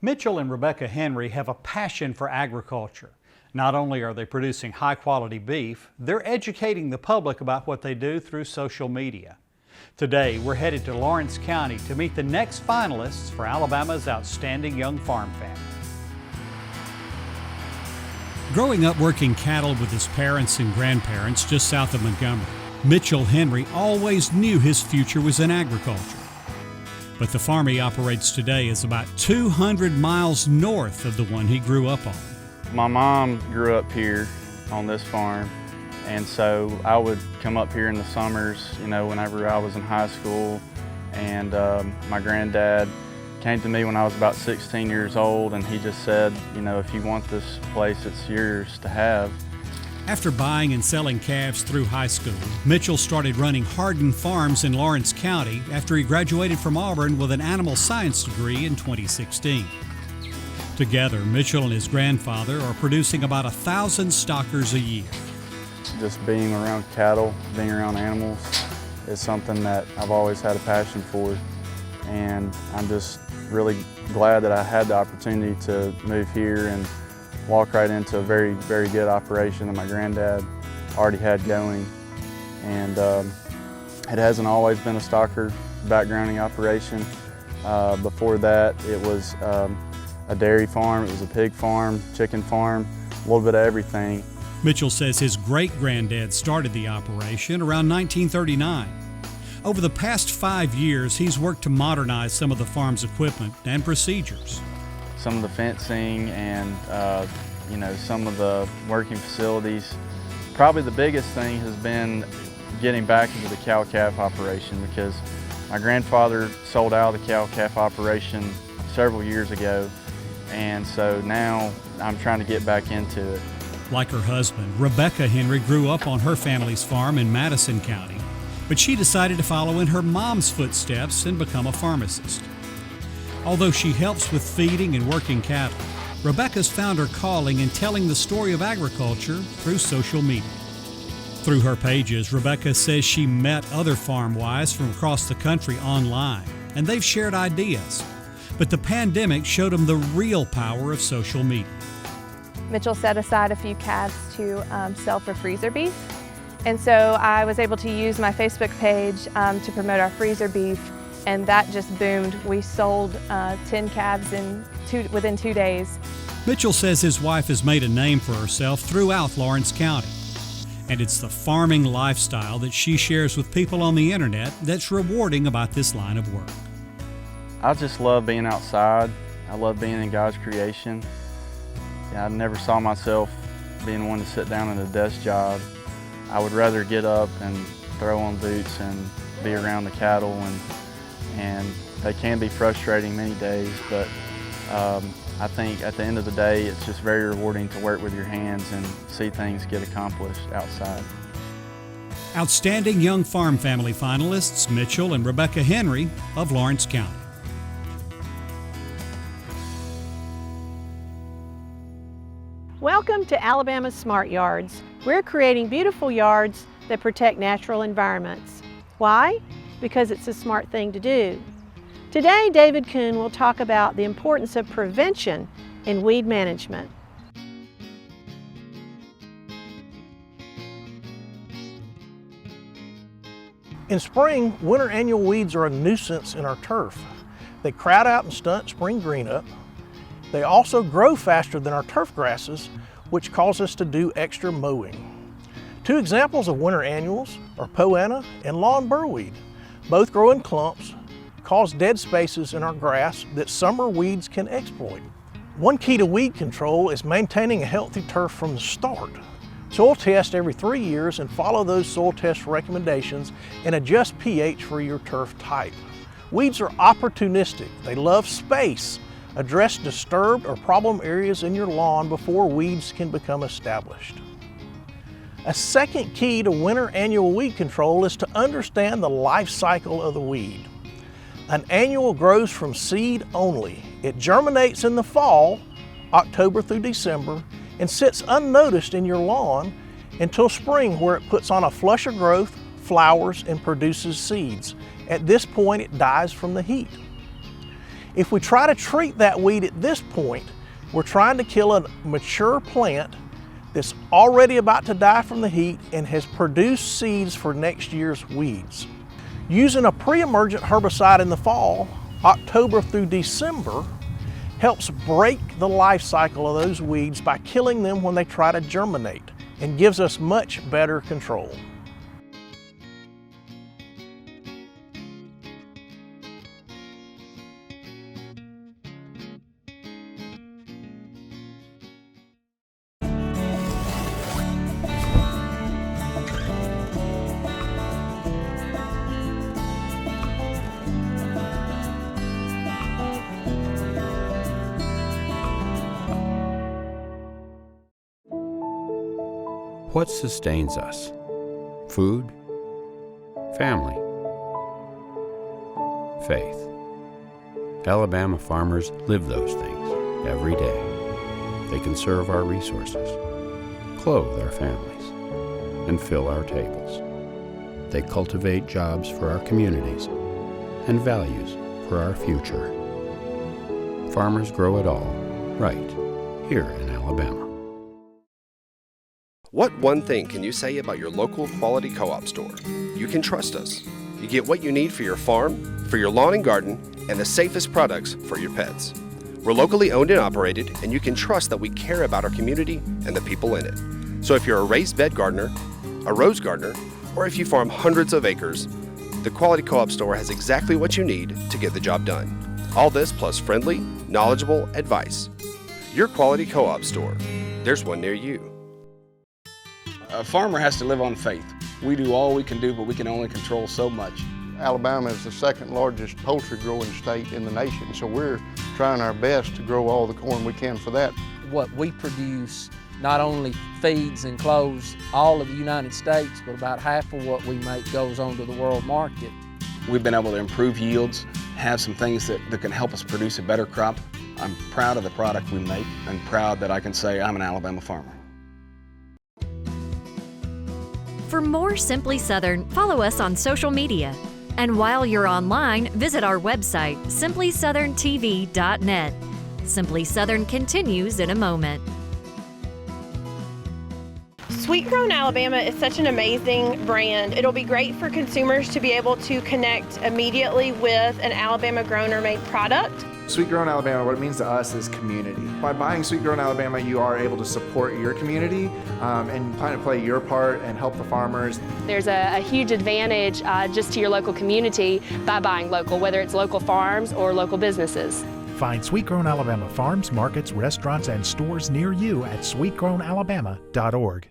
Mitchell and Rebecca Henry have a passion for agriculture. Not only are they producing high-quality beef, they're educating the public about what they do through social media. Today, we're headed to Lawrence County to meet the next finalists for Alabama's Outstanding Young Farm Family. Growing up working cattle with his parents and grandparents just south of Montgomery, Mitchell Henry always knew his future was in agriculture. But the farm he operates today is about 200 miles north of the one he grew up on. My mom grew up here on this farm, and so I would come up here in the summers, whenever I was in high school. And my granddad came to me when I was about 16 years old, and he just said, if you want this place, it's yours to have. After buying and selling calves through high school, Mitchell started running Hardin Farms in Lawrence County after he graduated from Auburn with an animal science degree in 2016. Together, Mitchell and his grandfather are producing about 1,000 stockers a year. Just being around cattle, being around animals is something that I've always had a passion for, and I'm just really glad that I had the opportunity to move here and walk right into a very, very good operation that my granddad already had going. And it hasn't always been a stocker backgrounding operation. Before that, it was a dairy farm, it was a pig farm, chicken farm, a little bit of everything. Mitchell says his great-granddad started the operation around 1939. Over the past 5 years, he's worked to modernize some of the farm's equipment and procedures. Some of the fencing and some of the working facilities. Probably the biggest thing has been getting back into the cow-calf operation, because my grandfather sold out of the cow-calf operation several years ago, and so now I'm trying to get back into it. Like her husband, Rebecca Henry grew up on her family's farm in Madison County, but she decided to follow in her mom's footsteps and become a pharmacist. Although she helps with feeding and working cattle, Rebecca's found her calling in telling the story of agriculture through social media. Through her pages, Rebecca says she met other farm wives from across the country online, and they've shared ideas. But the pandemic showed them the real power of social media. Mitchell set aside a few calves to sell for freezer beef, and so I was able to use my Facebook page to promote our freezer beef, and that just boomed. We sold 10 calves within 2 days. Mitchell says his wife has made a name for herself throughout Lawrence County, and it's the farming lifestyle that she shares with people on the internet that's rewarding about this line of work. I just love being outside. I love being in God's creation. I never saw myself being one to sit down at a desk job. I would rather get up and throw on boots and be around the cattle, and they can be frustrating many days, but I think at the end of the day, it's just very rewarding to work with your hands and see things get accomplished outside. Outstanding Young Farm Family finalists Mitchell and Rebecca Henry of Lawrence County. Welcome to Alabama's Smart Yards. We're creating beautiful yards that protect natural environments. Why? Because it's a smart thing to do. Today, David Koon will talk about the importance of prevention in weed management. In spring, winter annual weeds are a nuisance in our turf. They crowd out and stunt spring green up. They also grow faster than our turf grasses, which cause us to do extra mowing. Two examples of winter annuals are poana and lawn burrweed. Both grow in clumps, cause dead spaces in our grass that summer weeds can exploit. One key to weed control is maintaining a healthy turf from the start. Soil test every 3 years and follow those soil test recommendations and adjust pH for your turf type. Weeds are opportunistic. They love space. Address disturbed or problem areas in your lawn before weeds can become established. A second key to winter annual weed control is to understand the life cycle of the weed. An annual grows from seed only. It germinates in the fall, October through December, and sits unnoticed in your lawn until spring, where it puts on a flush of growth, flowers, and produces seeds. At this point, it dies from the heat. If we try to treat that weed at this point, we're trying to kill a mature plant that's already about to die from the heat and has produced seeds for next year's weeds. Using a pre-emergent herbicide in the fall, October through December, helps break the life cycle of those weeds by killing them when they try to germinate and gives us much better control. What sustains us? Food, family, faith. Alabama farmers live those things every day. They conserve our resources, clothe our families, and fill our tables. They cultivate jobs for our communities and values for our future. Farmers grow it all, right here in Alabama. What one thing can you say about your local quality co-op store? You can trust us. You get what you need for your farm, for your lawn and garden, and the safest products for your pets. We're locally owned and operated, and you can trust that we care about our community and the people in it. So if you're a raised bed gardener, a rose gardener, or if you farm hundreds of acres, the Quality Co-op Store has exactly what you need to get the job done. All this plus friendly, knowledgeable advice. Your Quality Co-op Store. There's one near you. A farmer has to live on faith. We do all we can do, but we can only control so much. Alabama is the second largest poultry growing state in the nation, so we're trying our best to grow all the corn we can for that. What we produce not only feeds and clothes all of the United States, but about half of what we make goes on to the world market. We've been able to improve yields, have some things that can help us produce a better crop. I'm proud of the product we make and proud that I can say I'm an Alabama farmer. For more Simply Southern, follow us on social media. And while you're online, visit our website, simplysouthern.tv.net. Simply Southern continues in a moment. Sweet Grown Alabama is such an amazing brand. It'll be great for consumers to be able to connect immediately with an Alabama grown or made product. Sweet Grown Alabama, what it means to us is community. By buying Sweet Grown Alabama, you are able to support your community and kind of play your part and help the farmers. There's a huge advantage just to your local community by buying local, whether it's local farms or local businesses. Find Sweet Grown Alabama farms, markets, restaurants, and stores near you at sweetgrownalabama.org.